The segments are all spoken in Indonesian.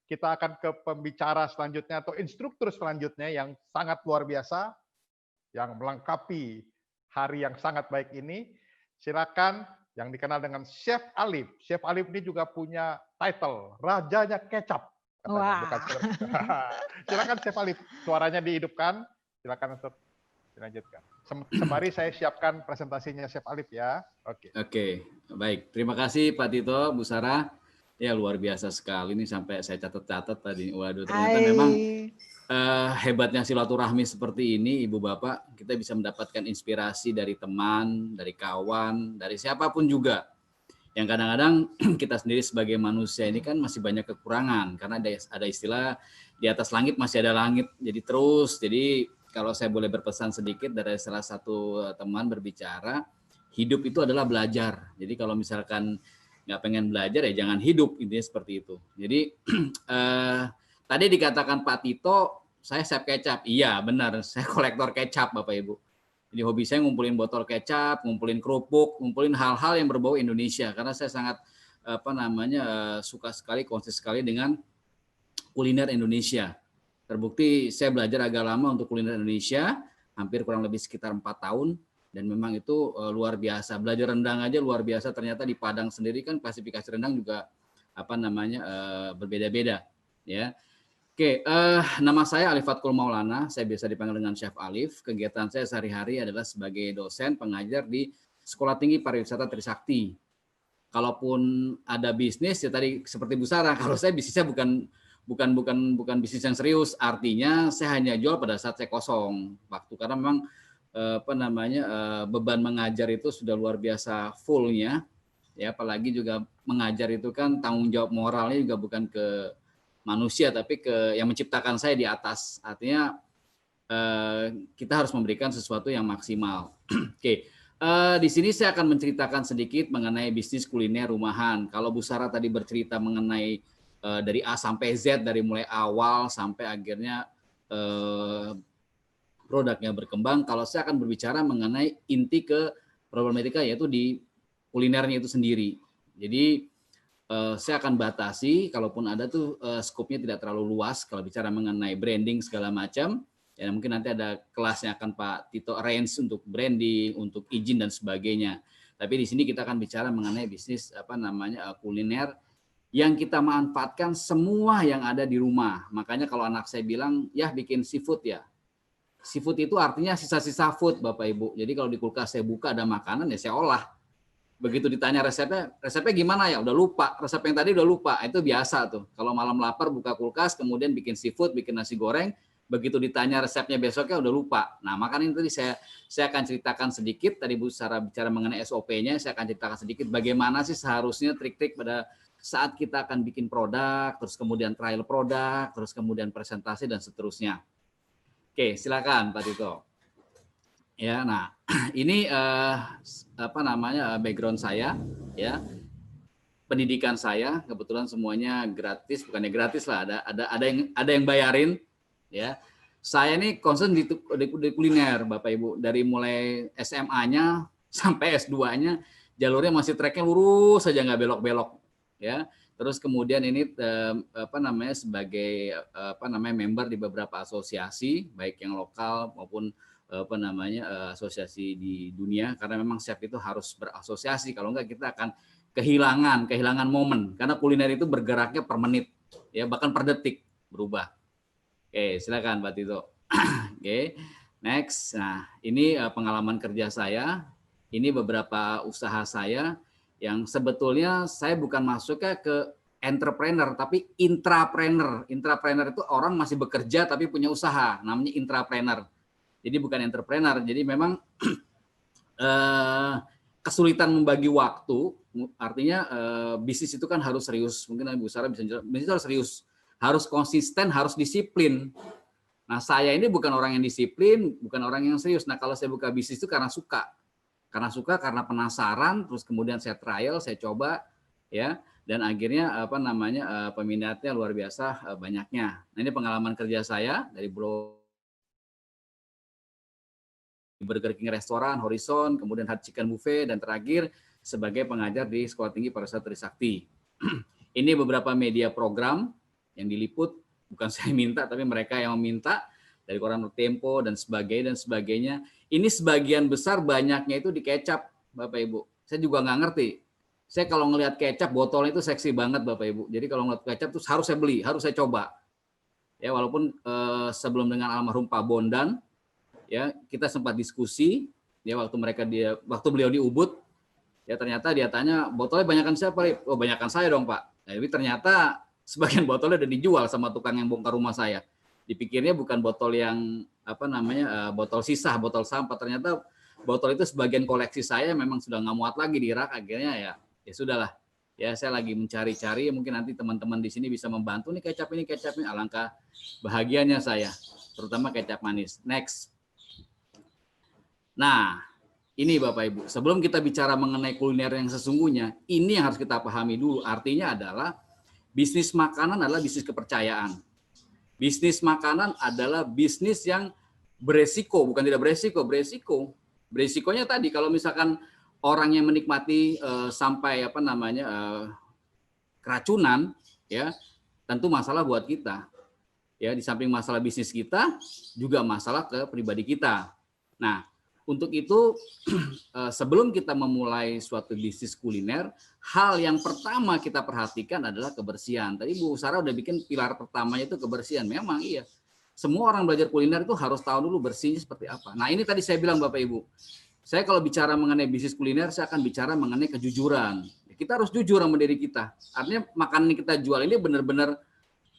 kita akan ke pembicara selanjutnya atau instruktur selanjutnya yang sangat luar biasa, yang melengkapi hari yang sangat baik ini. Silakan yang dikenal dengan Chef Alif. Chef Alif ini juga punya title, Rajanya Kecap katanya, bukan Wah. silakan Chef Alif, suaranya dihidupkan. Silakan untuk dilanjutkan. Sembari saya siapkan presentasinya Chef Alif ya. Oke. Oke, baik. Terima kasih Pak Tito, Bu Sarah. Ya luar biasa sekali ini sampai saya catat-catat tadi. Waduh, ternyata memang hebatnya silaturahmi seperti ini, Ibu Bapak, kita bisa mendapatkan inspirasi dari teman, dari kawan, dari siapapun juga. Yang kadang-kadang kita sendiri sebagai manusia ini kan masih banyak kekurangan karena ada istilah di atas langit masih ada langit. Jadi kalau saya boleh berpesan sedikit dari salah satu teman berbicara, hidup itu adalah belajar. Jadi kalau misalkan nggak pengen belajar ya jangan hidup, intinya seperti itu. Jadi tadi dikatakan Pak Tito, saya chef kecap. Iya benar, saya kolektor kecap Bapak Ibu. Jadi hobi saya ngumpulin botol kecap, ngumpulin kerupuk, ngumpulin hal-hal yang berbau Indonesia. Karena saya sangat suka sekali, konsisten sekali dengan kuliner Indonesia. Terbukti saya belajar agak lama untuk kuliner Indonesia, hampir kurang lebih sekitar 4 tahun. Dan memang itu luar biasa. Belajar rendang aja luar biasa. Ternyata di Padang sendiri kan klasifikasi rendang juga berbeda-beda. Ya. Oke, nama saya Alif Fatkul Maulana. Saya biasa dipanggil dengan Chef Alif. Kegiatan saya sehari-hari adalah sebagai dosen pengajar di Sekolah Tinggi Pariwisata Trisakti. Kalaupun ada bisnis ya tadi seperti Bu Sarah, kalau saya bisnisnya bukan bisnis yang serius. Artinya saya hanya jual pada saat saya kosong waktu karena memang beban mengajar itu sudah luar biasa fullnya. Ya, apalagi juga mengajar itu kan tanggung jawab moralnya juga bukan ke manusia tapi ke yang menciptakan saya di atas. Artinya kita harus memberikan sesuatu yang maksimal. Oke, di sini saya akan menceritakan sedikit mengenai bisnis kuliner rumahan. Kalau Bu Sarah tadi bercerita mengenai dari A sampai Z, dari mulai awal sampai akhirnya produknya berkembang. Kalau saya akan berbicara mengenai inti ke problematika yaitu di kulinernya itu sendiri. Jadi saya akan batasi, kalaupun ada tuh skopnya tidak terlalu luas kalau bicara mengenai branding segala macam. Ya mungkin nanti ada kelasnya akan Pak Tito arrange untuk branding, untuk izin dan sebagainya. Tapi di sini kita akan bicara mengenai bisnis kuliner yang kita manfaatkan semua yang ada di rumah. Makanya kalau anak saya bilang ya bikin seafood ya. Seafood itu artinya sisa-sisa food Bapak Ibu. Jadi kalau di kulkas saya buka ada makanan ya saya olah. Begitu ditanya resepnya gimana ya? Udah lupa. Resep yang tadi udah lupa. Itu biasa tuh. Kalau malam lapar buka kulkas, kemudian bikin seafood, bikin nasi goreng. Begitu ditanya resepnya besoknya udah lupa. Nah makanya tadi saya akan ceritakan sedikit. Tadi Bu Sarah bicara mengenai SOP-nya. Saya akan ceritakan sedikit bagaimana sih seharusnya trik-trik pada saat kita akan bikin produk, terus kemudian trial produk, terus kemudian presentasi dan seterusnya. Oke, silakan Pak Tito. Ya, nah ini background saya, ya, pendidikan saya kebetulan semuanya gratis, bukannya gratis lah, ada yang bayarin, ya. Saya ini concern di kuliner, Bapak Ibu, dari mulai SMA-nya sampai S2-nya jalurnya masih tracknya lurus saja nggak belok-belok, ya. Terus kemudian ini sebagai member di beberapa asosiasi baik yang lokal maupun asosiasi di dunia, karena memang chef itu harus berasosiasi, kalau enggak kita akan kehilangan momen, karena kuliner itu bergeraknya per menit, ya bahkan per detik berubah. Oke, silakan Pak Tito. Oke, next. Nah, ini pengalaman kerja saya, ini beberapa usaha saya yang sebetulnya saya bukan masuknya ke entrepreneur tapi intrapreneur. Intrapreneur itu orang masih bekerja tapi punya usaha, namanya intrapreneur. Jadi bukan entrepreneur, jadi memang kesulitan membagi waktu, artinya bisnis itu kan harus serius, mungkin Bu Sarah bisa jelaskan, bisnis itu harus serius, harus konsisten, harus disiplin. Nah saya ini bukan orang yang disiplin, bukan orang yang serius. Nah kalau saya buka bisnis itu karena suka, karena penasaran, terus kemudian saya trial, saya coba, ya, dan akhirnya peminatnya luar biasa banyaknya. Nah ini pengalaman kerja saya dari Burger King restoran, Horizon, kemudian Hot Chicken Buffet, dan terakhir sebagai pengajar di Sekolah Tinggi Pariwisata Trisakti. Ini beberapa media program yang diliput bukan saya minta, tapi mereka yang meminta dari koran Tempo dan sebagainya. Ini sebagian besar banyaknya itu di kecap, Bapak Ibu. Saya juga nggak ngerti. Saya kalau ngelihat kecap botolnya itu seksi banget, Bapak Ibu. Jadi kalau ngelihat kecap tuh harus saya beli, harus saya coba. Ya walaupun sebelum dengan almarhum Pak Bondan, ya kita sempat diskusi, ya waktu beliau di Ubud, ya ternyata dia tanya botolnya banyakan siapa? Oh banyakan saya dong Pak. Nah, tapi ternyata sebagian botolnya udah dijual sama tukang yang bongkar rumah saya. Dipikirnya bukan botol yang botol sisa, botol sampah. Ternyata botol itu sebagian koleksi saya memang sudah nggak muat lagi di rak. Akhirnya ya sudahlah. Ya saya lagi mencari-cari, mungkin nanti teman-teman di sini bisa membantu nih kecap ini. Alangkah bahagianya saya, terutama kecap manis. Next. Nah, ini Bapak Ibu, sebelum kita bicara mengenai kuliner yang sesungguhnya, ini yang harus kita pahami dulu. Artinya adalah bisnis makanan adalah bisnis kepercayaan. Bisnis makanan adalah bisnis yang beresiko, bukan tidak beresiko, beresiko. Beresikonya tadi kalau misalkan orang yang menikmati sampai keracunan, ya tentu masalah buat kita. Ya di samping masalah bisnis kita, juga masalah ke pribadi kita. Nah, untuk itu sebelum kita memulai suatu bisnis kuliner, hal yang pertama kita perhatikan adalah kebersihan. Tadi Bu Sarah udah bikin pilar pertamanya itu kebersihan. Memang iya. Semua orang belajar kuliner itu harus tahu dulu bersihnya seperti apa. Nah, ini tadi saya bilang Bapak Ibu. Saya kalau bicara mengenai bisnis kuliner, saya akan bicara mengenai kejujuran. Kita harus jujur sama diri kita. Artinya makanan yang kita jual ini benar-benar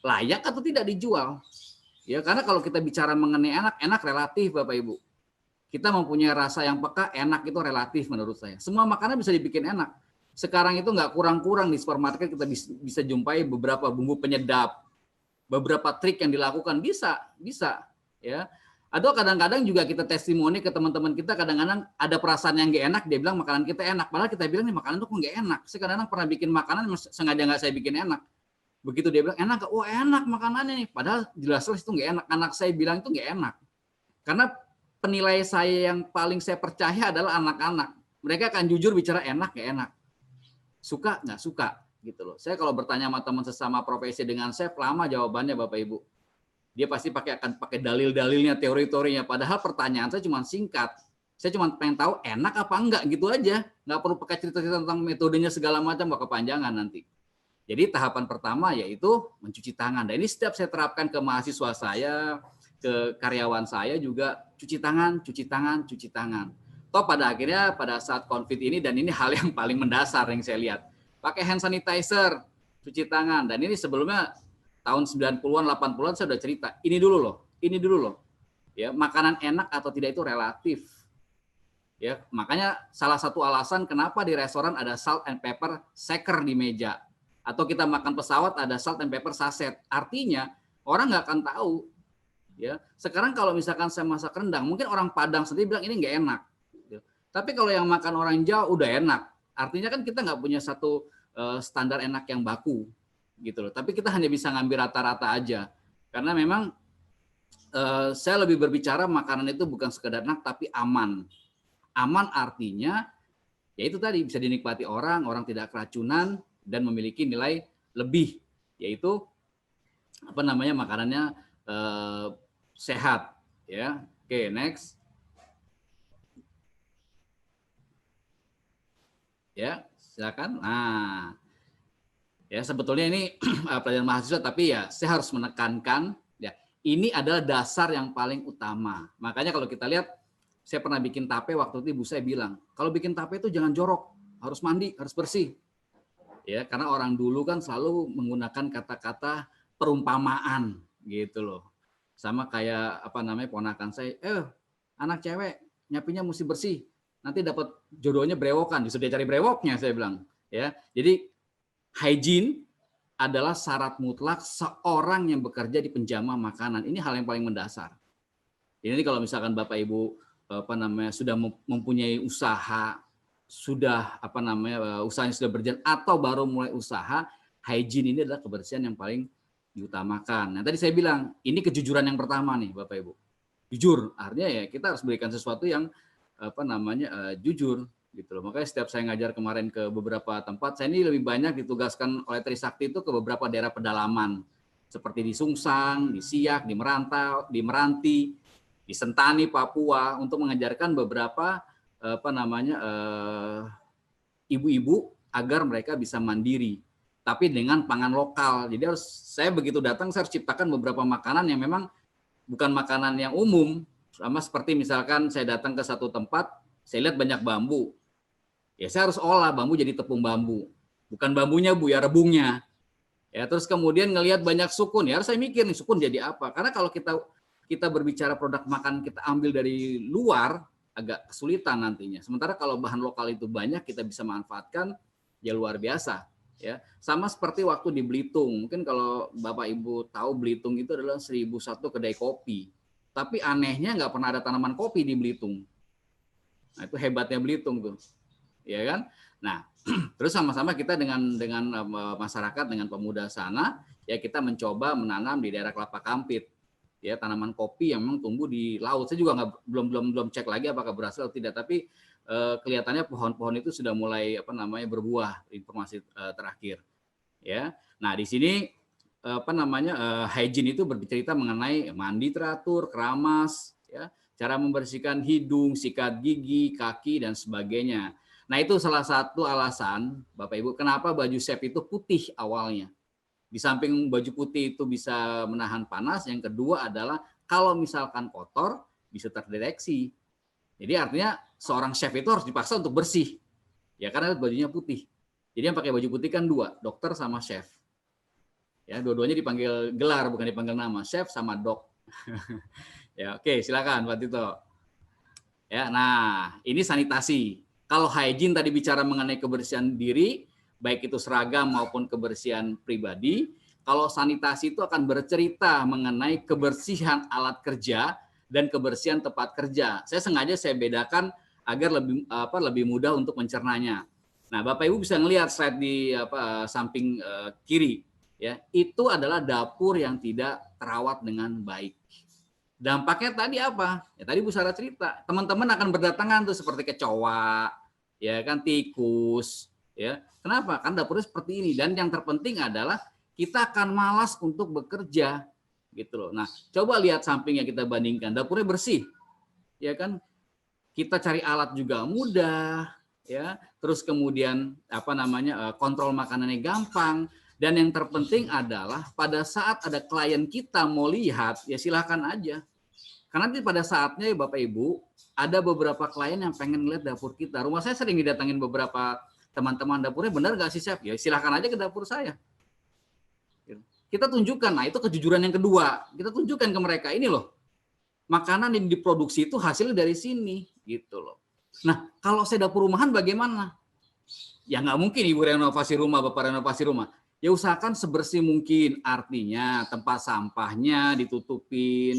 layak atau tidak dijual. Ya, karena kalau kita bicara mengenai enak relatif Bapak Ibu. Kita mempunyai rasa yang peka, enak itu relatif menurut saya. Semua makanan bisa dibikin enak. Sekarang itu nggak kurang-kurang di supermarket kita bisa jumpai beberapa bumbu penyedap, beberapa trik yang dilakukan bisa, ya. Atau kadang-kadang juga kita testimoni ke teman-teman kita, kadang-kadang ada perasaan yang nggak enak, dia bilang makanan kita enak. Padahal kita bilang nih makanan itu kok nggak enak. Saya kadang-kadang pernah bikin makanan sengaja nggak saya bikin enak. Begitu dia bilang enak, oh enak makanannya nih. Padahal jelas-jelas itu nggak enak. Anak saya bilang itu nggak enak. Karena penilai saya yang paling saya percaya adalah anak-anak. Mereka akan jujur bicara enak nggak enak. Suka nggak suka gitu loh. Saya kalau bertanya sama teman sesama profesi dengan chef, lama jawabannya Bapak Ibu. Dia pasti akan pakai dalil-dalilnya, teori-teorinya. Padahal pertanyaan saya cuma singkat. Saya cuma pengen tahu enak apa enggak gitu aja. Nggak perlu pakai cerita-cerita tentang metodenya segala macam, bakal kepanjangan nanti. Jadi tahapan pertama yaitu mencuci tangan. Dan ini setiap saya terapkan ke mahasiswa saya, ke karyawan saya juga cuci tangan. Toh pada akhirnya pada saat COVID ini, dan ini hal yang paling mendasar yang saya lihat. Pakai hand sanitizer, cuci tangan. Dan ini sebelumnya tahun 90-an, 80-an saya udah cerita. Ini dulu loh. Ya, makanan enak atau tidak itu relatif. Ya, makanya salah satu alasan kenapa di restoran ada salt and pepper shaker di meja. Atau kita makan pesawat ada salt and pepper saset. Artinya orang nggak akan tahu. Ya, sekarang kalau misalkan saya masak rendang, mungkin orang Padang sendiri bilang ini nggak enak. Tapi kalau yang makan orang Jawa udah enak. Artinya kan kita nggak punya satu standar enak yang baku. Gitu loh. Tapi kita hanya bisa ngambil rata-rata aja. Karena memang saya lebih berbicara makanan itu bukan sekedar enak tapi aman. Aman artinya ya itu tadi bisa dinikmati orang tidak keracunan dan memiliki nilai lebih, yaitu makanannya sehat ya. Oke, next. Ya, silakan. Nah, ya sebetulnya ini pelajaran mahasiswa, tapi ya saya harus menekankan ya ini adalah dasar yang paling utama. Makanya kalau kita lihat, saya pernah bikin tape waktu itu ibu saya bilang, kalau bikin tape itu jangan jorok, harus mandi, harus bersih. Ya, karena orang dulu kan selalu menggunakan kata-kata perumpamaan gitu loh. Sama kayak ponakan saya, anak cewek nyapinya mesti bersih. Nanti dapat jodohnya brewokan, disuruh dia cari brewoknya, saya bilang. Ya, jadi hygiene adalah syarat mutlak seorang yang bekerja di penjama makanan. Ini hal yang paling mendasar. Ini kalau misalkan Bapak Ibu sudah mempunyai usaha, sudah usahanya sudah berjalan atau baru mulai usaha, hygiene ini adalah kebersihan yang paling diutamakan. Nah, tadi saya bilang, ini kejujuran yang pertama nih Bapak Ibu. Jujur, artinya ya kita harus berikan sesuatu yang jujur gitu loh. Makanya setiap saya ngajar kemarin ke beberapa tempat, saya ini lebih banyak ditugaskan oleh Trisakti itu ke beberapa daerah pedalaman. seperti di Sungsang, di Siak, di Merantau, di Meranti, di Sentani, Papua, untuk mengajarkan beberapa ibu-ibu agar mereka bisa mandiri, tapi dengan pangan lokal. Jadi saya begitu datang, saya harus ciptakan beberapa makanan yang memang bukan makanan yang umum. Sama seperti misalkan saya datang ke satu tempat, saya lihat banyak bambu. Ya saya harus olah bambu jadi tepung bambu. Bukan bambunya Bu, ya rebungnya. Ya terus kemudian ngelihat banyak sukun, ya harus saya mikir nih sukun jadi apa. Karena kalau kita berbicara produk makan kita ambil dari luar, agak kesulitan nantinya. Sementara kalau bahan lokal itu banyak, kita bisa manfaatkan, ya luar biasa. Ya, sama seperti waktu di Belitung. Mungkin kalau Bapak Ibu tahu, Belitung itu adalah 1001 kedai kopi. Tapi anehnya nggak pernah ada tanaman kopi di Belitung. Nah, itu hebatnya Belitung tuh. Ya kan? Nah, terus sama-sama kita dengan masyarakat, dengan pemuda sana, ya kita mencoba menanam di daerah Kelapa Kampit. Ya, tanaman kopi yang memang tumbuh di laut. Saya juga belum cek lagi apakah berhasil atau tidak, tapi kelihatannya pohon-pohon itu sudah mulai berbuah, informasi terakhir. Ya. Nah, di sini hygiene itu bercerita mengenai mandi teratur, keramas, ya, cara membersihkan hidung, sikat gigi, kaki dan sebagainya. Nah, itu salah satu alasan Bapak Ibu kenapa baju chef itu putih awalnya. Di samping baju putih itu bisa menahan panas, yang kedua adalah kalau misalkan kotor bisa terdeteksi. Jadi artinya seorang chef itu harus dipaksa untuk bersih. Ya karena bajunya putih. Jadi yang pakai baju putih kan dua, dokter sama chef. Ya, dua-duanya dipanggil gelar bukan dipanggil nama, chef sama dok. Ya, oke, silakan Pak Tito. Ya, nah, ini sanitasi. Kalau hygiene tadi bicara mengenai kebersihan diri, baik itu seragam maupun kebersihan pribadi. Kalau sanitasi itu akan bercerita mengenai kebersihan alat kerja dan kebersihan tempat kerja. Saya sengaja bedakan agar lebih mudah untuk mencernanya. Nah, Bapak Ibu bisa ngelihat slide di samping kiri, ya. Itu adalah dapur yang tidak terawat dengan baik. Dampaknya tadi apa? Ya tadi Bu Sarah cerita, teman-teman akan berdatangan tuh seperti kecoa, ya kan, tikus, ya. Kenapa? Kan dapurnya seperti ini, dan yang terpenting adalah kita akan malas untuk bekerja, gitu loh. Nah, coba lihat sampingnya kita bandingkan, dapurnya bersih, ya kan? Kita cari alat juga mudah, ya. Terus kemudian kontrol makanannya gampang, dan yang terpenting adalah pada saat ada klien kita mau lihat, ya silakan aja. Karena nanti pada saatnya Bapak Ibu ada beberapa klien yang pengen lihat dapur kita. Rumah saya sering didatangin beberapa teman-teman, dapurnya benar nggak sih chef? Ya silahkan aja ke dapur saya. Kita tunjukkan, nah itu kejujuran yang kedua. Kita tunjukkan ke mereka, ini loh, makanan yang diproduksi itu hasilnya dari sini, gitu loh. Nah, kalau saya dapur rumahan bagaimana? Ya nggak mungkin Ibu renovasi rumah, Bapak renovasi rumah. Ya usahakan sebersih mungkin, artinya tempat sampahnya ditutupin,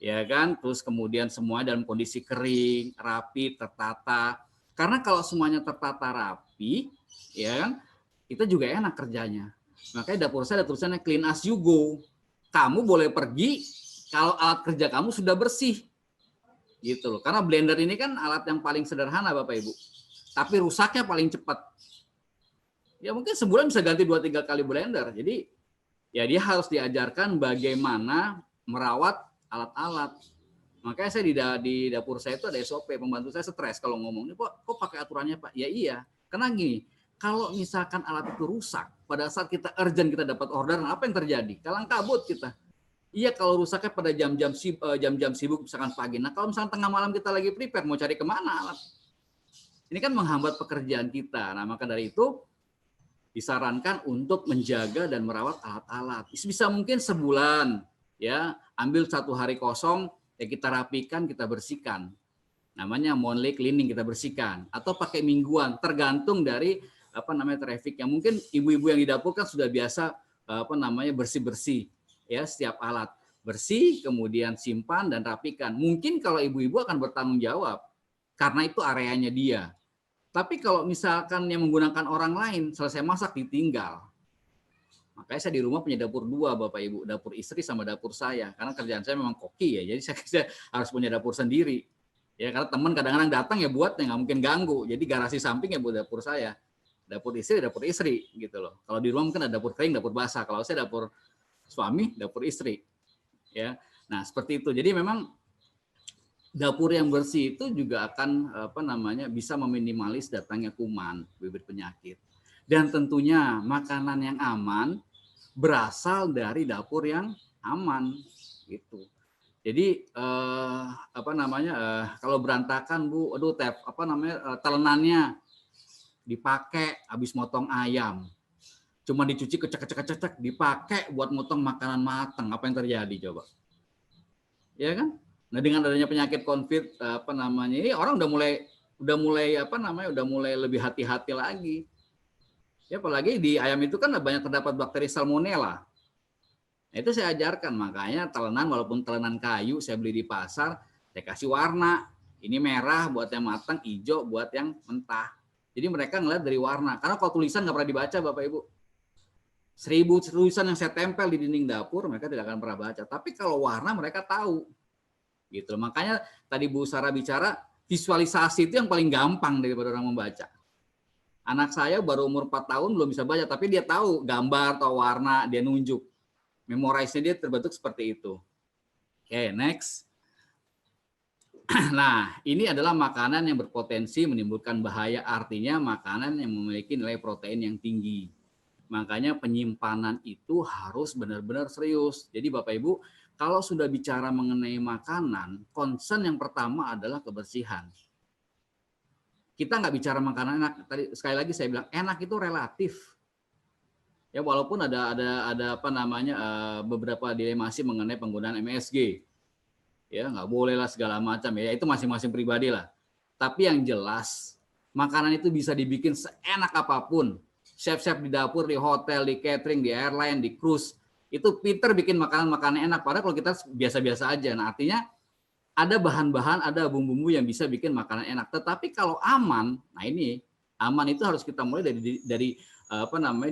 ya kan, terus kemudian semua dalam kondisi kering, rapi, tertata. Karena kalau semuanya tertata rapi, ya kan, kita juga enak kerjanya. Makanya dapur saya ada tulisannya clean as you go. Kamu boleh pergi kalau alat kerja kamu sudah bersih, gitu loh. Karena blender ini kan alat yang paling sederhana Bapak Ibu, tapi rusaknya paling cepat. Ya mungkin sebulan bisa ganti 2-3 kali blender. Jadi ya dia harus diajarkan bagaimana merawat alat-alat. Makanya saya di dapur saya itu ada SOP, pembantu saya stres kalau ngomong, kok pakai aturannya Pak? Ya iya, karena gini, kalau misalkan alat itu rusak, pada saat kita urgent kita dapat orderan, apa yang terjadi? Kalang kabut kita. Iya kalau rusaknya pada jam-jam sibuk, misalkan pagi. Nah kalau misalkan tengah malam kita lagi prepare, mau cari kemana alat? Ini kan menghambat pekerjaan kita. Nah maka dari itu disarankan untuk menjaga dan merawat alat-alat. Bisa mungkin sebulan, ya ambil 1 hari kosong, ya kita rapikan, kita bersihkan. Namanya monthly cleaning, kita bersihkan. Atau pakai mingguan, tergantung dari traffic. Yang mungkin ibu-ibu yang di dapur kan sudah biasa bersih-bersih, ya setiap alat bersih, kemudian simpan dan rapikan. Mungkin kalau ibu-ibu akan bertanggung jawab karena itu areanya dia. Tapi kalau misalkan yang menggunakan orang lain, selesai masak ditinggal. Makanya saya di rumah punya dapur 2 Bapak Ibu, dapur istri sama dapur saya. Karena kerjaan saya memang koki ya, jadi saya harus punya dapur sendiri. Ya karena teman kadang-kadang datang ya buat, nggak mungkin ganggu. Jadi garasi samping ya buat dapur saya. Dapur istri gitu loh. Kalau di rumah mungkin ada dapur kering, dapur basah. Kalau saya dapur suami, dapur istri. Ya. Nah, seperti itu. Jadi memang dapur yang bersih itu juga akan bisa meminimalis datangnya kuman, bibit penyakit. Dan tentunya makanan yang aman berasal dari dapur yang aman gitu. Jadi kalau berantakan Bu, aduh telenannya dipakai habis motong ayam. Cuma dicuci kecek dipakai buat motong makanan matang, apa yang terjadi coba? Ya kan? Nah, dengan adanya penyakit COVID ini orang udah mulai lebih hati-hati lagi. Ya, apalagi di ayam itu kan banyak terdapat bakteri salmonella. Nah, itu saya ajarkan, makanya telenan walaupun telenan kayu saya beli di pasar, saya kasih warna. Ini merah buat yang matang, hijau buat yang mentah. Jadi mereka ngeliat dari warna. Karena kalau tulisan nggak pernah dibaca Bapak Ibu. 1000 tulisan yang saya tempel di dinding dapur, mereka tidak akan pernah baca. Tapi kalau warna mereka tahu. Gitu. Makanya tadi Bu Sarah bicara, visualisasi itu yang paling gampang daripada orang membaca. Anak saya baru umur 4 tahun belum bisa baca, tapi dia tahu gambar atau warna, dia nunjuk. Memorize-nya dia terbentuk seperti itu. Oke, next. Nah, ini adalah makanan yang berpotensi menimbulkan bahaya, artinya makanan yang memiliki nilai protein yang tinggi. Makanya penyimpanan itu harus benar-benar serius. Jadi Bapak Ibu, kalau sudah bicara mengenai makanan, concern yang pertama adalah kebersihan. Kita nggak bicara makanan enak. Tadi sekali lagi saya bilang enak itu relatif. Ya walaupun ada beberapa dilemasi mengenai penggunaan MSG. Ya nggak boleh lah segala macam ya, itu masing-masing pribadi lah. Tapi yang jelas makanan itu bisa dibikin seenak apapun. Chef-chef di dapur, di hotel, di catering, di airline, di cruise, itu pinter bikin makanan-makanan enak. Padahal kalau kita biasa-biasa aja. Nah artinya ada bahan-bahan, ada bumbu-bumbu yang bisa bikin makanan enak. Tetapi kalau aman, nah ini aman itu harus kita mulai dari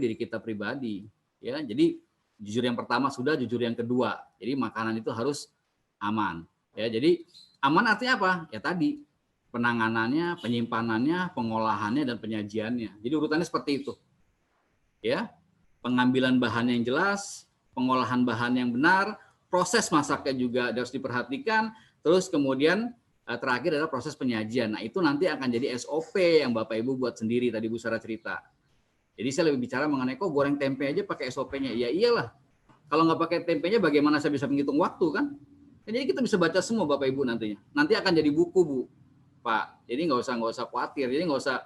diri kita pribadi. Ya, jadi jujur yang pertama sudah, jujur yang kedua. Jadi makanan itu harus aman. Ya, jadi aman artinya apa? Ya tadi penanganannya, penyimpanannya, pengolahannya dan penyajiannya. Jadi urutannya seperti itu. Ya, pengambilan bahan yang jelas, pengolahan bahan yang benar, proses masaknya juga harus diperhatikan. Terus kemudian terakhir adalah proses penyajian. Nah itu nanti akan jadi SOP yang Bapak Ibu buat sendiri tadi Bu Sarah cerita. Jadi saya lebih bicara mengenai kok goreng tempe aja pakai SOP-nya. Ya iyalah. Kalau nggak pakai tempenya bagaimana saya bisa menghitung waktu kan? Jadi kita bisa baca semua Bapak Ibu nantinya. Nanti akan jadi buku Bu, Pak. Jadi nggak usah khawatir. Jadi nggak usah.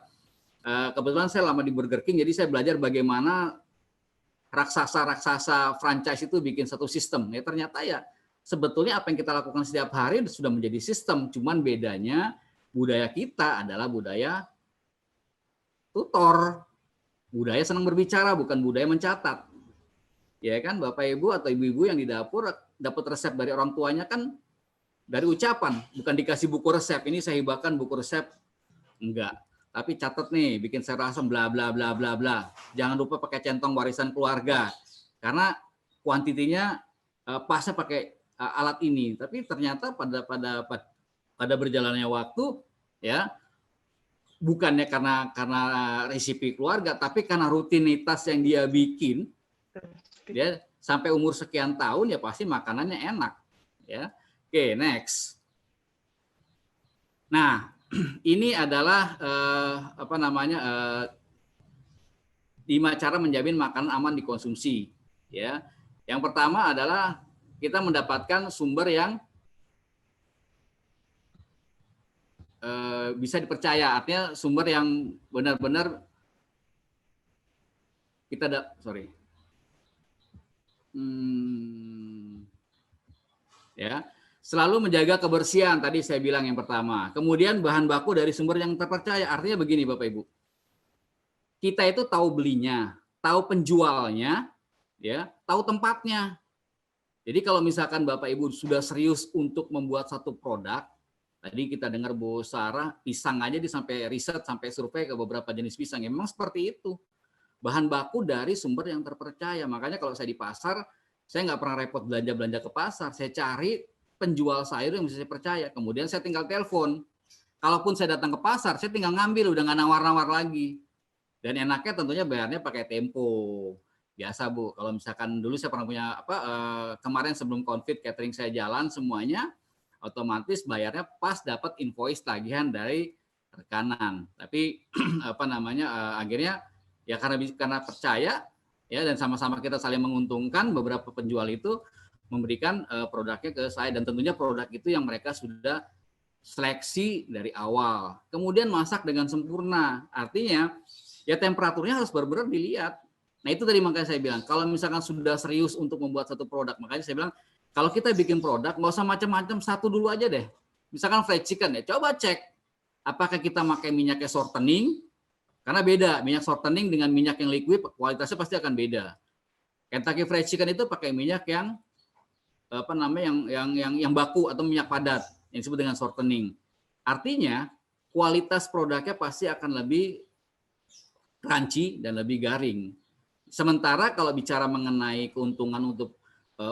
Kebetulan saya lama di Burger King, jadi saya belajar bagaimana raksasa franchise itu bikin satu sistem. Ya ternyata ya sebetulnya apa yang kita lakukan setiap hari sudah menjadi sistem. Cuman bedanya budaya kita adalah budaya tutor. Budaya senang berbicara, bukan budaya mencatat. Ya kan Bapak Ibu atau Ibu-ibu yang di dapur dapat resep dari orang tuanya kan dari ucapan, bukan dikasih buku resep. Ini saya hibahkan buku resep. Enggak. Tapi catat nih, bikin sayur asam bla bla bla bla bla. Jangan lupa pakai centong warisan keluarga. Karena kuantitinya pasnya pakai alat ini. Tapi ternyata pada berjalannya waktu ya bukannya karena resipi keluarga, tapi karena rutinitas yang dia bikin, dia sampai umur sekian tahun ya pasti makanannya enak. Ya, oke, next. Nah, ini adalah 5 cara menjamin makanan aman dikonsumsi. Ya, yang pertama adalah kita mendapatkan sumber yang bisa dipercaya, artinya sumber yang benar-benar kita ya. Selalu menjaga kebersihan, tadi saya bilang yang pertama. Kemudian bahan baku dari sumber yang terpercaya. Artinya begini Bapak Ibu. Kita itu tahu belinya, tahu penjualnya, ya, tahu tempatnya. Jadi kalau misalkan Bapak Ibu sudah serius untuk membuat satu produk, tadi kita dengar Bu Sarah, pisang aja sampai riset, sampai survei ke beberapa jenis pisang. Ya, memang seperti itu. Bahan baku dari sumber yang terpercaya. Makanya kalau saya di pasar, saya nggak pernah repot belanja-belanja ke pasar. Saya cari penjual sayur yang bisa saya percaya. Kemudian saya tinggal telepon. Kalaupun saya datang ke pasar, saya tinggal ngambil, udah nggak nawar-nawar lagi. Dan enaknya tentunya bayarnya pakai Tempo. biasa Bu. Kalau misalkan dulu saya pernah punya kemarin sebelum COVID catering saya jalan semuanya, otomatis bayarnya pas dapat invoice tagihan dari rekanan. Tapi akhirnya ya karena percaya ya dan sama-sama kita saling menguntungkan, beberapa penjual itu memberikan produknya ke saya, dan tentunya produk itu yang mereka sudah seleksi dari awal. Kemudian masak dengan sempurna. Artinya ya temperaturnya harus benar-benar dilihat. Nah itu tadi makanya saya bilang, kalau misalkan sudah serius untuk membuat satu produk, makanya saya bilang, kalau kita bikin produk, nggak usah macam-macam, satu dulu aja deh. Misalkan fried chicken ya, coba cek, apakah kita pakai minyaknya shortening, karena beda, minyak shortening dengan minyak yang liquid, kualitasnya pasti akan beda. Kentucky Fried Chicken itu pakai minyak yang yang baku atau minyak padat, yang disebut dengan shortening. Artinya, kualitas produknya pasti akan lebih crunchy dan lebih garing. Sementara kalau bicara mengenai keuntungan untuk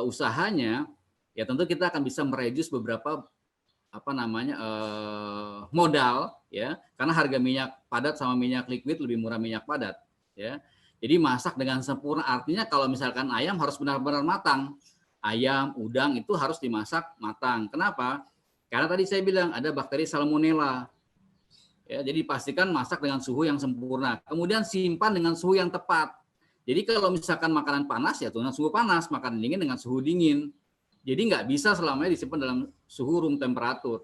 usahanya, ya tentu kita akan bisa mereduce beberapa modal ya, karena harga minyak padat sama minyak liquid lebih murah minyak padat ya. Jadi masak dengan sempurna, artinya kalau misalkan ayam harus benar-benar matang. Ayam, udang itu harus dimasak matang. Kenapa? Karena tadi saya bilang ada bakteri salmonella. Ya, jadi pastikan masak dengan suhu yang sempurna. Kemudian simpan dengan suhu yang tepat. Jadi kalau misalkan makanan panas ya dengan suhu panas, makanan dingin dengan suhu dingin. Jadi nggak bisa selamanya disimpan dalam suhu room temperatur.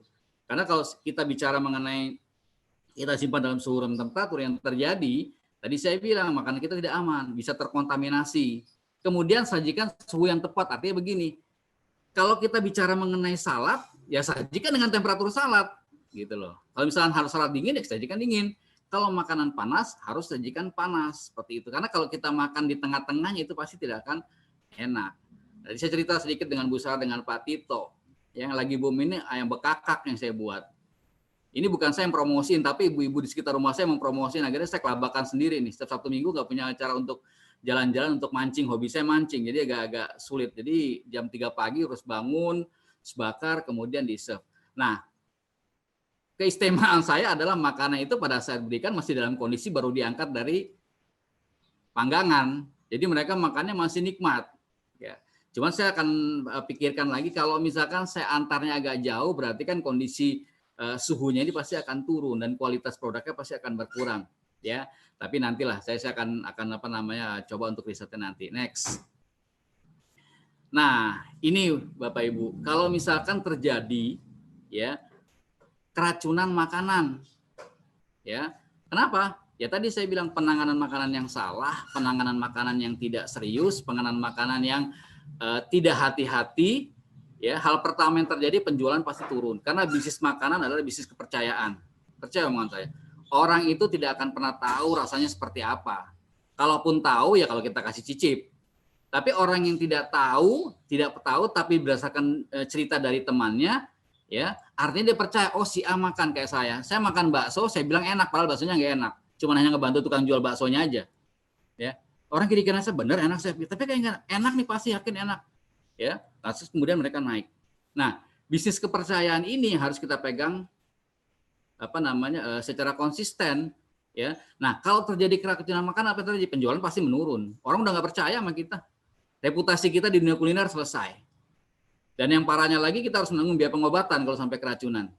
Karena kalau kita bicara mengenai kita simpan dalam suhu room temperatur, yang terjadi, tadi saya bilang makanan kita tidak aman, bisa terkontaminasi. Kemudian sajikan suhu yang tepat, artinya begini, kalau kita bicara mengenai salad, ya sajikan dengan temperatur salad, gitu loh. Kalau misalnya harus salad dingin, ya sajikan dingin. Kalau makanan panas, harus sajikan panas, seperti itu. Karena kalau kita makan di tengah-tengahnya, itu pasti tidak akan enak. Jadi saya cerita sedikit dengan Bu Sarah, dengan Pak Tito. Yang lagi boom ini ayam bekakak yang saya buat. Ini bukan saya yang promosiin, tapi ibu-ibu di sekitar rumah saya mempromosiin. Akhirnya saya kelabakan sendiri nih. Setiap Sabtu Minggu nggak punya acara untuk jalan-jalan untuk mancing. Hobi saya mancing, jadi agak-agak sulit. Jadi jam 3 pagi harus bangun, sebakar, kemudian di-serve. Nah, keistimewaan saya adalah makanan itu pada saat berikan masih dalam kondisi baru diangkat dari panggangan. Jadi mereka makannya masih nikmat. Ya. Cuman saya akan pikirkan lagi kalau misalkan saya antarnya agak jauh, berarti kan kondisi suhunya ini pasti akan turun dan kualitas produknya pasti akan berkurang. Ya, tapi nantilah saya akan coba untuk risetnya nanti. Next. Nah, ini Bapak Ibu, kalau misalkan terjadi ya keracunan makanan, ya kenapa? Ya tadi saya bilang penanganan makanan yang salah, penanganan makanan yang tidak serius, penanganan makanan yang tidak hati-hati, ya hal pertama yang terjadi penjualan pasti turun karena bisnis makanan adalah bisnis kepercayaan. Percaya omongan saya. Orang itu tidak akan pernah tahu rasanya seperti apa. Kalaupun tahu ya kalau kita kasih cicip. Tapi orang yang tidak tahu tapi berdasarkan cerita dari temannya, ya artinya dia percaya, oh si A makan kayak saya makan bakso, saya bilang enak, padahal baksonya nggak enak, cuma hanya ngebantu tukang jual baksonya aja, ya orang kira-kira saya bener enak, saya tapi kayak enak nih, pasti yakin enak, ya terus kemudian mereka naik. Nah bisnis kepercayaan ini harus kita pegang secara konsisten, ya. Nah kalau terjadi keracunan makanan, apa terjadi? Penjualan pasti menurun, orang udah nggak percaya sama kita, reputasi kita di dunia kuliner selesai. Dan yang parahnya lagi kita harus menanggung biaya pengobatan kalau sampai keracunan.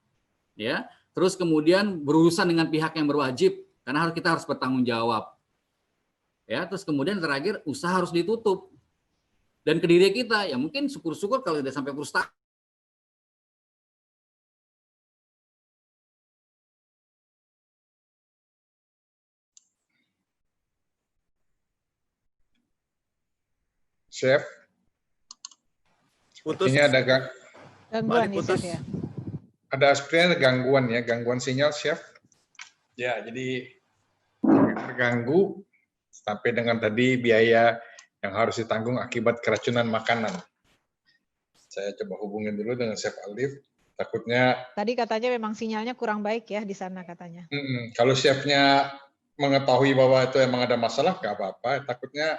Ya. Terus kemudian berurusan dengan pihak yang berwajib karena kita harus bertanggung jawab. Ya, terus kemudian terakhir usaha harus ditutup. Dan ke diri kita ya mungkin syukur-syukur kalau tidak sampai frustasi. Chef, sepertinya ada gangguan nih, Chef ya. Sepertinya ada gangguan sinyal, Chef. Ya, jadi terganggu sampai dengan tadi biaya yang harus ditanggung akibat keracunan makanan. Saya coba hubungin dulu dengan Chef Alif. Takutnya tadi katanya memang sinyalnya kurang baik ya di sana katanya. Kalau chefnya mengetahui bahwa itu emang ada masalah, nggak apa-apa. Takutnya,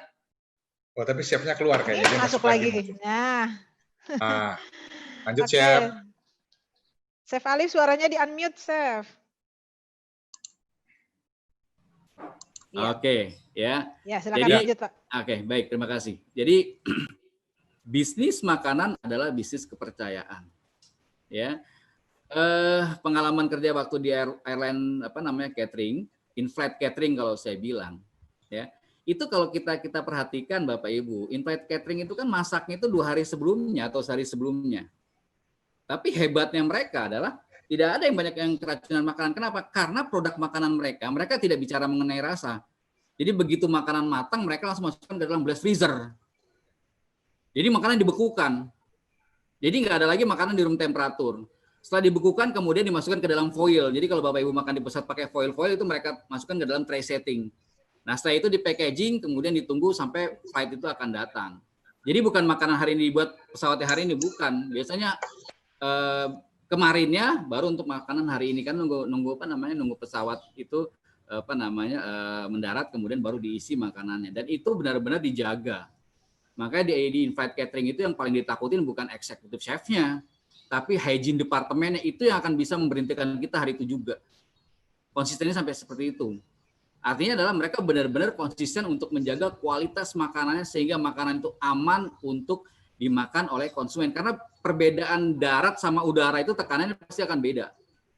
tapi chefnya keluar kayaknya. Dia masuk lagi. Nah, lanjut Chef. Chef Alif suaranya di unmute, Chef. Iya. Oke, ya. Ya, silakan Jadi, lanjut, Pak. Oke, baik, terima kasih. Jadi bisnis makanan adalah bisnis kepercayaan. Ya. Pengalaman kerja waktu di airline catering, in-flight catering kalau saya bilang, ya. Itu kalau kita perhatikan Bapak Ibu, in-flight catering itu kan masaknya itu 2 hari sebelumnya atau sehari sebelumnya. Tapi hebatnya mereka adalah tidak ada yang banyak yang keracunan makanan. Kenapa? Karena produk makanan mereka tidak bicara mengenai rasa. Jadi begitu makanan matang, mereka langsung masukkan ke dalam blast freezer. Jadi makanan dibekukan. Jadi nggak ada lagi makanan di room temperatur. Setelah dibekukan, kemudian dimasukkan ke dalam foil. Jadi kalau Bapak Ibu makan di pesawat pakai foil itu mereka masukkan ke dalam tray setting. Nah setelah itu di packaging, kemudian ditunggu sampai flight itu akan datang. Jadi bukan makanan hari ini dibuat pesawatnya hari ini, bukan. Biasanya kemarinnya baru untuk makanan hari ini, kan nunggu pesawat itu mendarat, kemudian baru diisi makanannya, dan itu benar-benar dijaga. Makanya di in-flight catering itu yang paling ditakutin bukan eksekutif chefnya, tapi hygiene departemennya, itu yang akan bisa memberhentikan kita hari itu juga. Konsistennya sampai seperti itu. Artinya adalah mereka benar-benar konsisten untuk menjaga kualitas makanannya sehingga makanan itu aman untuk dimakan oleh konsumen. Karena perbedaan darat sama udara itu tekanannya pasti akan beda.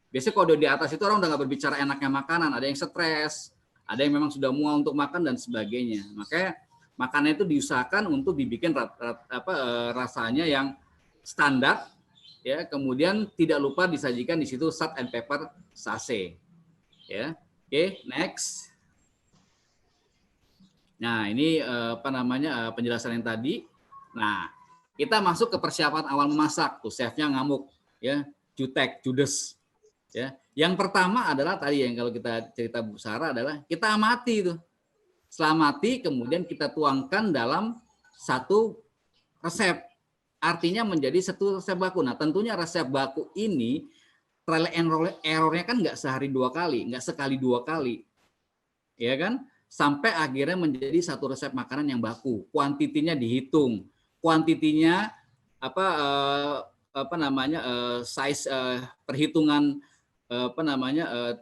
Biasanya kalau di atas itu orang udah nggak berbicara enaknya makanan, ada yang stres, ada yang memang sudah mual untuk makan dan sebagainya. Makanya makanan itu diusahakan untuk dibikin rasanya yang standar, ya. Kemudian tidak lupa disajikan di situ salt and pepper sachet, ya. Oke, next. Nah ini penjelasan yang tadi. Nah kita masuk ke persiapan awal memasak, tuh chefnya ngamuk, ya, judes. Ya, yang pertama adalah tadi yang kalau kita cerita Bu Sarah adalah kita amati itu. Setelah mati kemudian kita tuangkan dalam satu resep. Artinya menjadi satu resep baku. Nah, tentunya resep baku ini trial and error-nya kan nggak sehari 2 kali, nggak sekali 2 kali. Ya kan? Sampai akhirnya menjadi satu resep makanan yang baku. Kuantitinya dihitung. Kuantitinya size perhitungan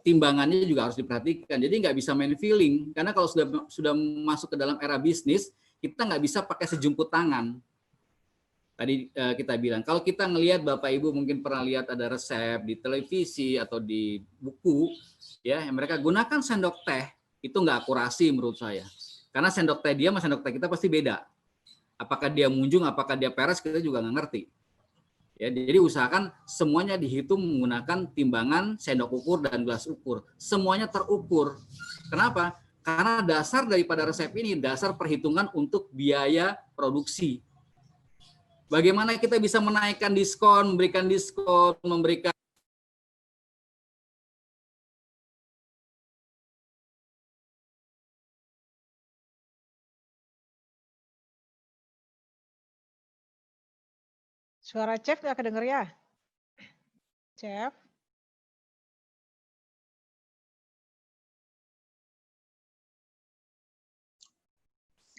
timbangannya juga harus diperhatikan. Jadi nggak bisa main feeling, karena kalau sudah masuk ke dalam era bisnis, kita nggak bisa pakai sejumput tangan. Tadi kita bilang, kalau kita ngelihat Bapak Ibu mungkin pernah lihat ada resep di televisi atau di buku, ya, yang mereka gunakan sendok teh, itu nggak akurasi menurut saya. Karena sendok teh dia sama sendok teh kita pasti beda. Apakah dia munjung, apakah dia peres, kita juga nggak ngerti. Ya, jadi usahakan semuanya dihitung menggunakan timbangan, sendok ukur, dan gelas ukur. Semuanya terukur. Kenapa? Karena dasar daripada resep ini, dasar perhitungan untuk biaya produksi. Bagaimana kita bisa menaikkan diskon, memberikan diskon, memberikan Suara Chef nggak kedenger ya? Chef?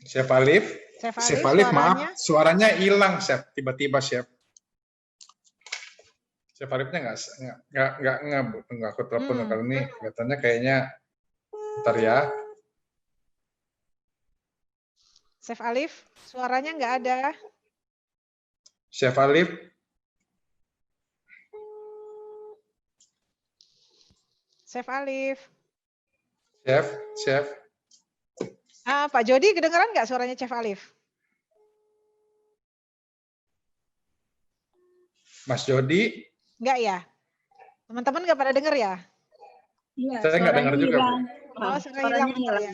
Chef Alif, Chef Alif, suaranya? maaf, suaranya hilang, Chef. Tiba-tiba, Chef. Chef Alifnya nggak aku telepon kali ini. Katanya kayaknya, bentar ya. Chef Alif, suaranya nggak ada. Chef Alif. Chef Alif. Chef. Pak Jody kedengeran nggak suaranya Chef Alif? Mas Jody. Nggak ya? Teman-teman nggak pada denger ya? Iya, saya nggak dengar juga. Oh, suara hilang ya?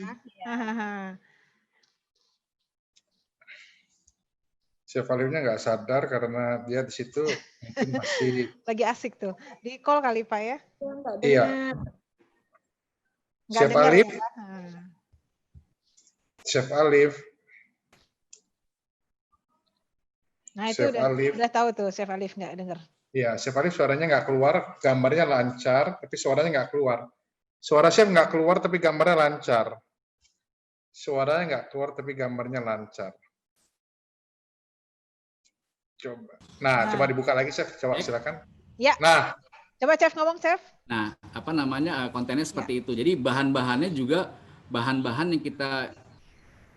Chef Alifnya nggak sadar karena dia di situ mungkin masih lagi asik tuh. Di call kali Pak ya? Iya. Nggak Chef dengar Alif. ya? Chef Alif. Nah itu udah tahu tuh Chef Alif nggak dengar. Iya, Chef Alif suaranya nggak keluar, gambarnya lancar, tapi suaranya nggak keluar. Suara Chef nggak keluar, tapi gambarnya lancar. Suaranya nggak keluar, tapi gambarnya lancar. Coba. Nah, coba dibuka lagi, Chef. Coba silakan. Ya. Nah. Coba Chef ngomong, Chef. Nah, kontennya seperti itu. Jadi bahan-bahannya juga bahan-bahan yang kita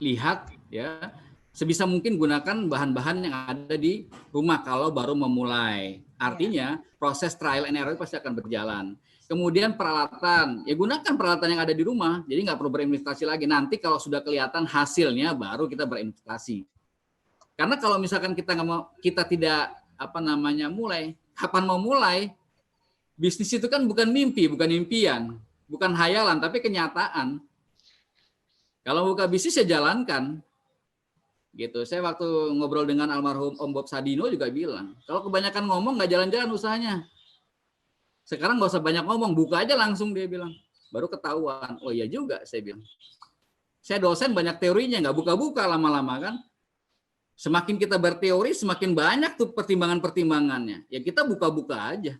lihat ya, sebisa mungkin gunakan bahan-bahan yang ada di rumah kalau baru memulai. Artinya proses trial and error pasti akan berjalan. Kemudian peralatan, ya gunakan peralatan yang ada di rumah, jadi nggak perlu berinvestasi lagi. Nanti kalau sudah kelihatan hasilnya, baru kita berinvestasi. Karena kalau misalkan kita nggak mau, kita tidak mulai, kapan mau mulai? Bisnis itu kan bukan mimpi, bukan impian, bukan hayalan, tapi kenyataan. Kalau buka bisnis ya jalankan. Gitu. Saya waktu ngobrol dengan almarhum Om Bob Sadino juga bilang, kalau kebanyakan ngomong nggak jalan-jalan usahanya. Sekarang nggak usah banyak ngomong, buka aja langsung, dia bilang. Baru ketahuan. Oh iya juga, saya bilang. Saya dosen banyak teorinya, nggak buka-buka lama-lama kan. Semakin kita berteori, semakin banyak tuh pertimbangan-pertimbangannya. Ya kita buka-buka aja.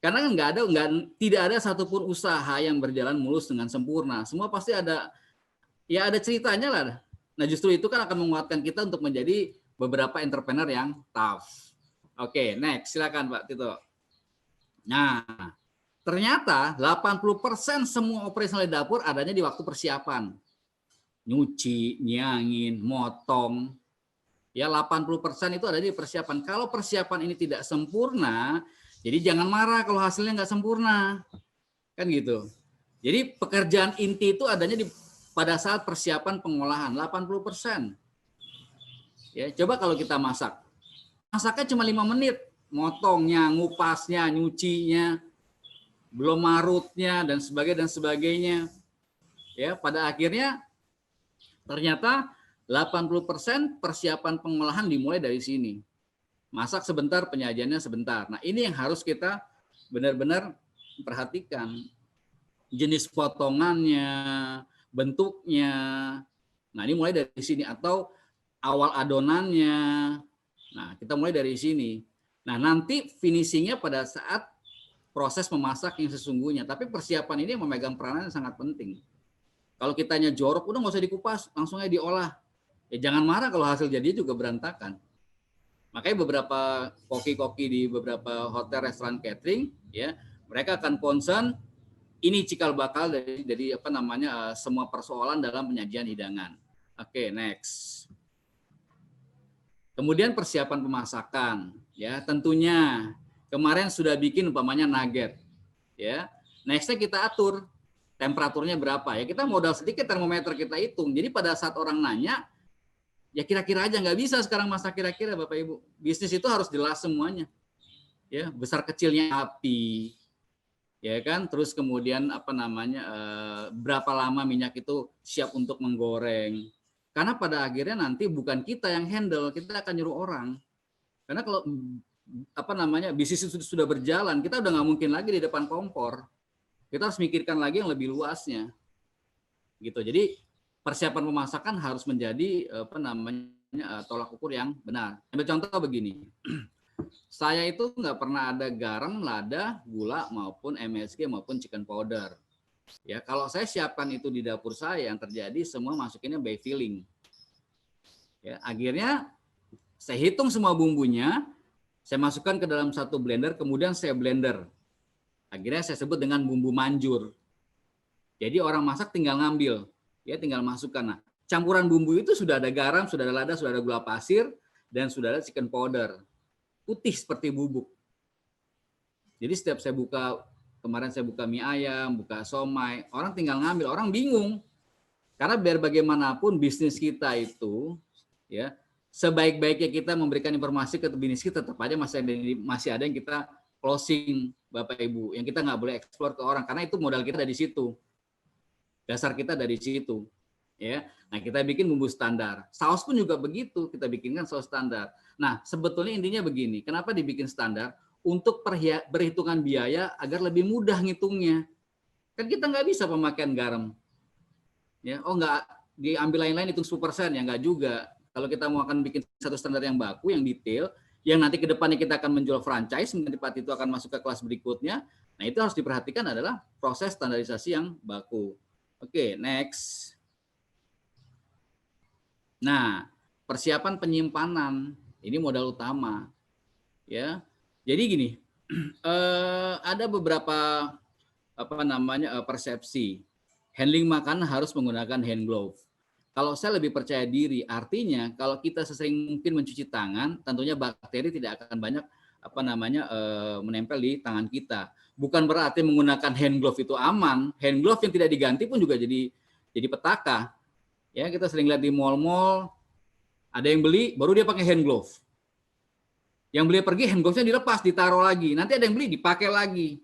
Karena tidak ada satupun usaha yang berjalan mulus dengan sempurna. Semua pasti ada ceritanya lah. Nah justru itu kan akan menguatkan kita untuk menjadi beberapa entrepreneur yang tough. Oke, next silakan Pak Tito. Nah, ternyata 80% semua operasional di dapur adanya di waktu persiapan. Nyuci, nyangin, motong. Ya 80% itu ada di persiapan. Kalau persiapan ini tidak sempurna, jadi jangan marah kalau hasilnya nggak sempurna. Kan gitu. Jadi pekerjaan inti itu adanya pada saat persiapan pengolahan, 80%. Ya, coba kalau kita masak. Masaknya cuma 5 menit. Motongnya, ngupasnya, nyucinya, belum marutnya, dan sebagainya. Ya, pada akhirnya ternyata 80% persiapan pengolahan dimulai dari sini. Masak sebentar, penyajiannya sebentar. Nah, ini yang harus kita benar-benar perhatikan. Jenis potongannya, bentuknya. Nah, ini mulai dari sini. Atau awal adonannya. Nah, kita mulai dari sini. Nah, nanti finishingnya pada saat proses memasak yang sesungguhnya. Tapi persiapan ini memegang peranan yang sangat penting. Kalau kitanya jorok, udah nggak usah dikupas, langsung aja diolah. Ya jangan marah kalau hasil jadi juga berantakan. Makanya beberapa koki-koki di beberapa hotel, restoran, catering, ya mereka akan concern ini cikal bakal dari semua persoalan dalam penyajian hidangan. Oke, next. Kemudian persiapan pemasakan, ya tentunya kemarin sudah bikin umpamanya nugget, ya. Nextnya kita atur temperaturnya berapa, ya kita modal sedikit termometer kita hitung. Jadi pada saat orang nanya, ya kira-kira aja, nggak bisa sekarang masak kira-kira Bapak Ibu. Bisnis itu harus jelas semuanya, ya besar kecilnya api, ya kan. Terus kemudian berapa lama minyak itu siap untuk menggoreng. Karena pada akhirnya nanti bukan kita yang handle, kita akan nyuruh orang. Karena kalau bisnis itu sudah berjalan, kita udah nggak mungkin lagi di depan kompor. Kita harus mikirkan lagi yang lebih luasnya. Gitu. Jadi persiapan pemasakan harus menjadi tolak ukur yang benar. Ambil contoh begini. Saya itu nggak pernah ada garam, lada, gula maupun MSG maupun chicken powder. Ya, kalau saya siapkan itu di dapur saya, yang terjadi semua masukinnya by feeling. Ya, akhirnya saya hitung semua bumbunya, saya masukkan ke dalam satu blender, kemudian saya blender. Akhirnya saya sebut dengan bumbu manjur. Jadi orang masak tinggal ngambil, ya tinggal masukkan. Nah, campuran bumbu itu sudah ada garam, sudah ada lada, sudah ada gula pasir, dan sudah ada chicken powder. Putih seperti bubuk. Jadi setiap saya buka, kemarin saya buka mie ayam, buka somai, orang tinggal ngambil, orang bingung. Karena biar bagaimanapun bisnis kita itu, ya sebaik-baiknya kita memberikan informasi ke bisnis kita, tetap aja masih ada yang kita closing, Bapak Ibu, yang kita nggak boleh eksplor ke orang, karena itu modal kita dari situ, dasar kita dari situ. Ya, nah kita bikin bumbu standar, saus pun juga begitu, kita bikinkan saus standar. Nah sebetulnya intinya begini, kenapa dibikin standar? Untuk perhitungan biaya agar lebih mudah ngitungnya. Kan kita nggak bisa pemakaian garam. Ya, nggak diambil lain-lain hitung 10%, ya nggak juga. Kalau kita mau akan bikin satu standar yang baku, yang detail, yang nanti ke depannya kita akan menjual franchise, nanti Pak Tito akan masuk ke kelas berikutnya. Nah itu harus diperhatikan adalah proses standarisasi yang baku. Oke, next. Nah, persiapan penyimpanan ini modal utama. Ya. Jadi gini, ada beberapa persepsi. handling makanan harus menggunakan hand glove. Kalau saya lebih percaya diri, artinya kalau kita sesering mungkin mencuci tangan, tentunya bakteri tidak akan banyak menempel di tangan kita. Bukan berarti menggunakan hand glove itu aman. Hand glove yang tidak diganti pun juga jadi petaka. Ya, kita sering lihat di mall-mall, ada yang beli baru dia pakai hand glove. Yang beli pergi hand glove-nya dilepas, ditaruh lagi. Nanti ada yang beli dipakai lagi.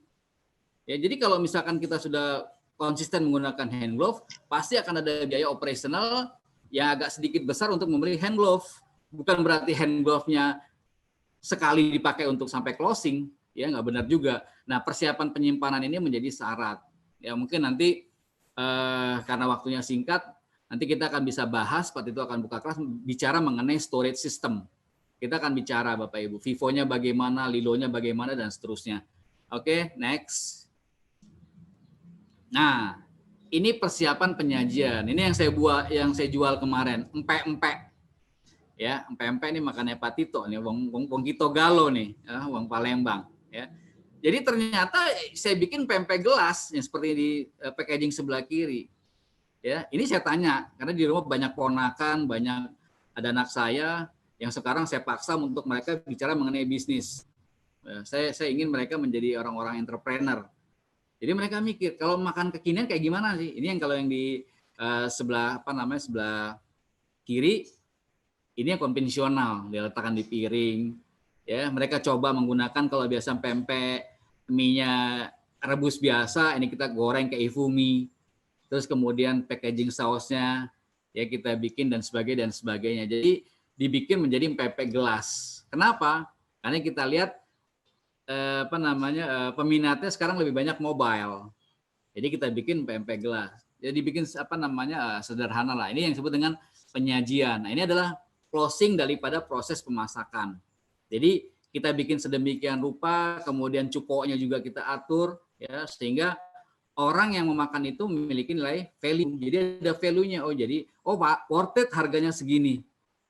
Ya, jadi kalau misalkan kita sudah konsisten menggunakan hand glove, pasti akan ada biaya operasional yang agak sedikit besar untuk membeli hand glove. Bukan berarti hand glove-nya sekali dipakai untuk sampai closing, ya nggak benar juga. Nah, persiapan penyimpanan ini menjadi syarat. Ya mungkin nanti karena waktunya singkat, nanti kita akan bisa bahas, Pak Tito akan buka kelas bicara mengenai storage system. Kita akan bicara Bapak Ibu, FIFO-nya bagaimana, LILO-nya bagaimana dan seterusnya. Oke, next. Nah, ini persiapan penyajian. Ini yang saya jual kemarin, empek-empek. Ya, empek-empek ini makannya Pak Tito nih, wong Kito Galo nih, wong Palembang, ya. Jadi ternyata saya bikin pempek gelas yang seperti di packaging sebelah kiri. Ya, ini saya tanya karena di rumah banyak ponakan, banyak ada anak saya yang sekarang saya paksa untuk mereka bicara mengenai bisnis. Ya, saya ingin mereka menjadi orang-orang entrepreneur. Jadi mereka mikir kalau makan kekinian kayak gimana sih? Ini yang kalau yang di sebelah kiri ini yang konvensional, diletakkan di piring. Ya, mereka coba menggunakan kalau biasa pempek mie-nya rebus biasa, ini kita goreng ke ifumi. Terus kemudian packaging sausnya ya kita bikin dan sebagainya. Jadi dibikin menjadi pempek gelas. Kenapa? Karena kita lihat peminatnya sekarang lebih banyak mobile. Jadi kita bikin pempek gelas. Jadi bikin sederhana lah. Ini yang disebut dengan penyajian. Nah, ini adalah closing daripada proses pemasakan. Jadi kita bikin sedemikian rupa, kemudian cukoknya juga kita atur ya sehingga orang yang memakan itu memiliki nilai value. Jadi ada value-nya. Oh, jadi Pak, worth it harganya segini.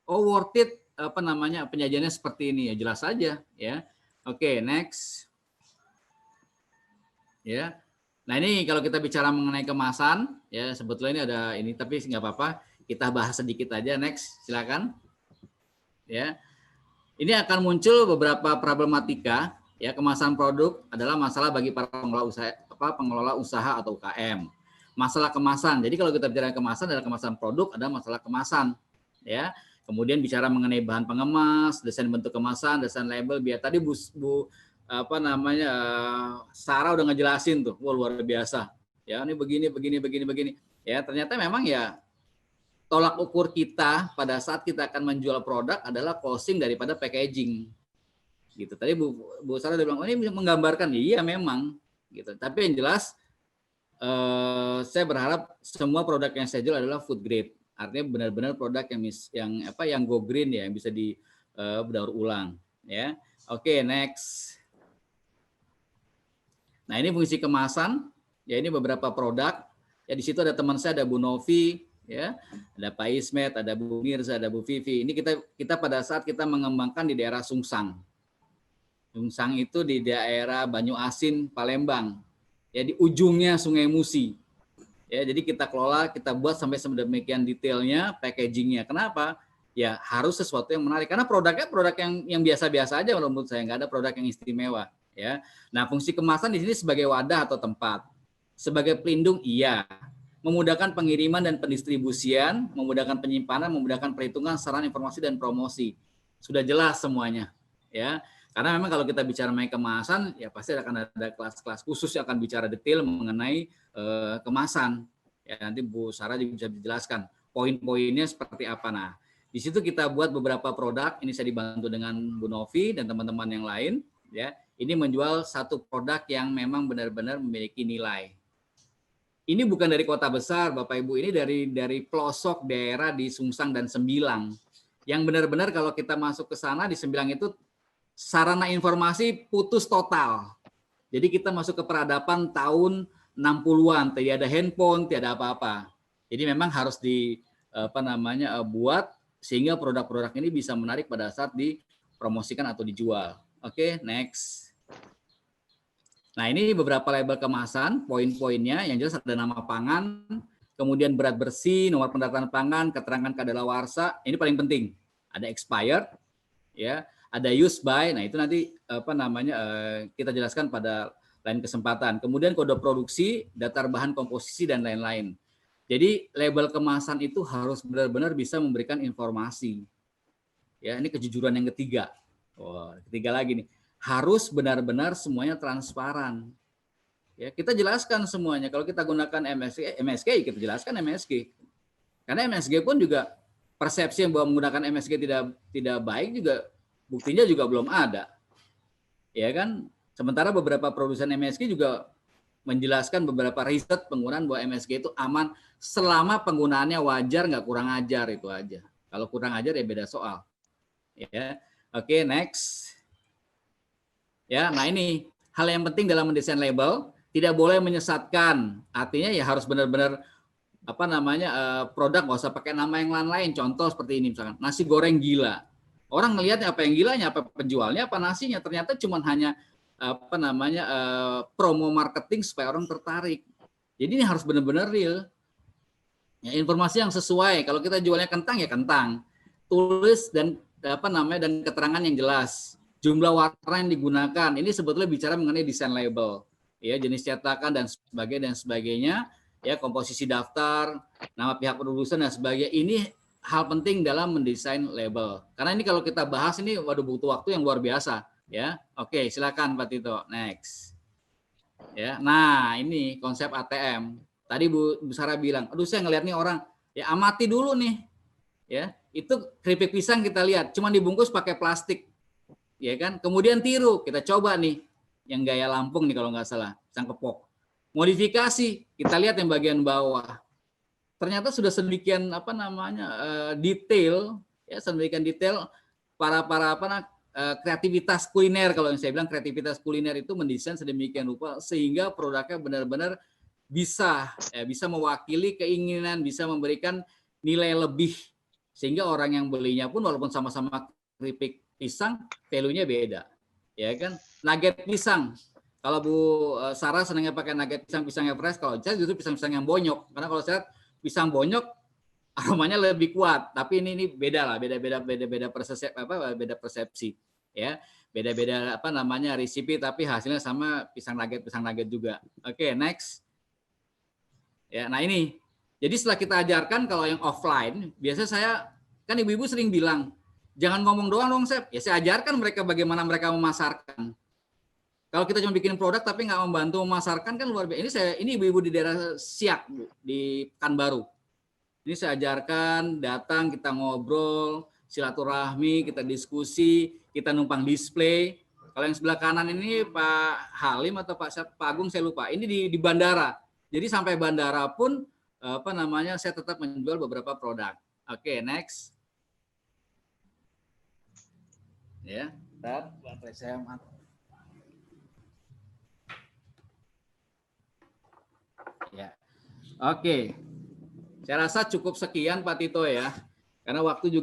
Oh, worth it penyajiannya seperti ini ya, jelas saja ya. Oke, next. Ya. Nah, ini kalau kita bicara mengenai kemasan ya, sebetulnya ini ada ini tapi nggak apa-apa, kita bahas sedikit aja. Next, silakan. Ya. Ini akan muncul beberapa problematika ya, kemasan produk adalah masalah bagi para pengelola usaha atau UKM. Masalah kemasan. Jadi kalau kita bicara kemasan adalah kemasan produk, ada masalah kemasan ya. Kemudian bicara mengenai bahan pengemas, desain bentuk kemasan, desain label. Biar tadi Sarah udah ngejelasin tuh, wah luar biasa. Ya, ini begini. Ya, ternyata memang ya tolak ukur kita pada saat kita akan menjual produk adalah closing daripada packaging. Gitu. Tadi Bu Sarah udah bilang, oh, ini menggambarkan, ya, iya memang. Gitu. Tapi yang jelas, saya berharap semua produk yang saya jual adalah food grade. Artinya benar-benar produk yang go green ya, yang bisa didaur ulang. Ya, oke, next. Nah, ini fungsi kemasan. Ya, ini beberapa produk. Ya, di situ ada teman saya, ada Bu Novi, ya, ada Pak Ismet, ada Bu Mirza, ada Bu Vivi. Ini kita pada saat kita mengembangkan di daerah Sungsang. Sungsang itu di daerah Banyu Asin, Palembang. Ya, di ujungnya Sungai Musi. Ya, jadi kita kelola, kita buat sampai sedemikian detailnya, packagingnya. Kenapa? Ya, harus sesuatu yang menarik. Karena produknya produk yang biasa-biasa aja menurut saya, nggak ada produk yang istimewa. Ya, nah fungsi kemasan di sini sebagai wadah atau tempat, sebagai pelindung, iya. Memudahkan pengiriman dan pendistribusian, memudahkan penyimpanan, memudahkan perhitungan, saran informasi dan promosi. Sudah jelas semuanya, ya. Karena memang kalau kita bicara mengenai kemasan, ya pasti akan ada kelas-kelas khusus yang akan bicara detail mengenai kemasan. Ya, nanti Bu Sarah juga bisa dijelaskan poin-poinnya seperti apa. Nah, di situ kita buat beberapa produk. Ini saya dibantu dengan Bu Novi dan teman-teman yang lain. Ya, ini menjual satu produk yang memang benar-benar memiliki nilai. Ini bukan dari kota besar, Bapak Ibu. Ini dari pelosok daerah di Sungsang dan Sembilang. Yang benar-benar kalau kita masuk ke sana di Sembilang itu sarana informasi putus total. Jadi kita masuk ke peradaban tahun 60-an, tidak ada handphone, tidak ada apa-apa. Jadi memang harus buat sehingga produk-produk ini bisa menarik pada saat dipromosikan atau dijual. Oke, next. Nah, ini beberapa label kemasan, poin-poinnya yang jelas ada nama pangan, kemudian berat bersih, nomor pendataan pangan, keterangan kadaluarsa, ini paling penting. Ada expired, ya, ada use by. Nah, itu nanti kita jelaskan pada lain kesempatan. Kemudian kode produksi, daftar bahan komposisi dan lain-lain. Jadi label kemasan itu harus benar-benar bisa memberikan informasi. Ya, ini kejujuran yang ketiga. Oh, ketiga lagi nih. Harus benar-benar semuanya transparan. Ya, kita jelaskan semuanya. Kalau kita gunakan MSG, kita jelaskan MSG. Karena MSG pun juga persepsi yang bahwa menggunakan MSG tidak baik juga buktinya juga belum ada. Ya kan? Sementara beberapa produsen MSG juga menjelaskan beberapa riset penggunaan bahwa MSG itu aman selama penggunaannya wajar, nggak kurang ajar, itu aja. Kalau kurang ajar ya beda soal. Ya. Oke, next. Ya, nah ini hal yang penting dalam mendesain label, tidak boleh menyesatkan. Artinya ya harus benar-benar produk nggak usah pakai nama yang lain-lain. Contoh seperti ini misalkan, nasi goreng gila. Orang ngelihatnya apa yang gilanya, apa penjualnya, apa nasinya. Ternyata cuma hanya promo marketing supaya orang tertarik. Jadi ini harus benar-benar real. Ya, informasi yang sesuai. Kalau kita jualnya kentang ya kentang. Tulis dan dan keterangan yang jelas. Jumlah warna yang digunakan. Ini sebetulnya bicara mengenai desain label. Ya, jenis cetakan dan sebagainya. Ya, komposisi daftar, nama pihak produsen dan sebagainya. Ini hal penting dalam mendesain label. Karena ini kalau kita bahas ini waduh butuh waktu yang luar biasa, ya. Oke, silakan Pak Tito. Next. Ya. Nah, ini konsep ATM. Tadi Bu Sarah bilang, "Aduh, saya ngelihat nih orang, ya amati dulu nih." Ya, itu keripik pisang kita lihat cuma dibungkus pakai plastik. Ya kan? Kemudian tiru, kita coba nih yang gaya Lampung nih kalau nggak salah, pisang kepok. Modifikasi, kita lihat yang bagian bawah. Ternyata sudah sedemikian detail, ya sedemikian detail para kreativitas kuliner, kalau yang saya bilang kreativitas kuliner itu mendesain sedemikian rupa sehingga produknya benar-benar bisa mewakili keinginan, bisa memberikan nilai lebih sehingga orang yang belinya pun walaupun sama-sama keripik pisang, value-nya beda. Ya kan? Nugget pisang. Kalau Bu Sarah senangnya pakai nugget pisang yang fresh, kalau saya justru pisang-pisang yang bonyok. Karena kalau saya pisang bonyok aromanya lebih kuat, tapi ini beda lah, beda persepsi, ya. Beda-beda resipi tapi hasilnya sama pisang nugget juga. Oke, next. Ya, nah ini. Jadi setelah kita ajarkan kalau yang offline, biasanya saya kan ibu-ibu sering bilang, jangan ngomong doang dong, Sep. Ya saya ajarkan mereka bagaimana mereka memasarkan. Kalau kita cuma bikin produk tapi nggak membantu memasarkan kan luar biasa. Ini ibu-ibu di daerah Siak, Bu, di Pekanbaru. Ini saya ajarkan, datang kita ngobrol, silaturahmi, kita diskusi, kita numpang display. Kalau yang sebelah kanan ini Pak Halim atau Pak Agung saya lupa. Ini di bandara. Jadi sampai bandara pun saya tetap menjual beberapa produk. Oke, next. Ya, bentar, baterai saya mati. Ya. Oke. Saya rasa cukup sekian Pak Tito ya. Karena waktu juga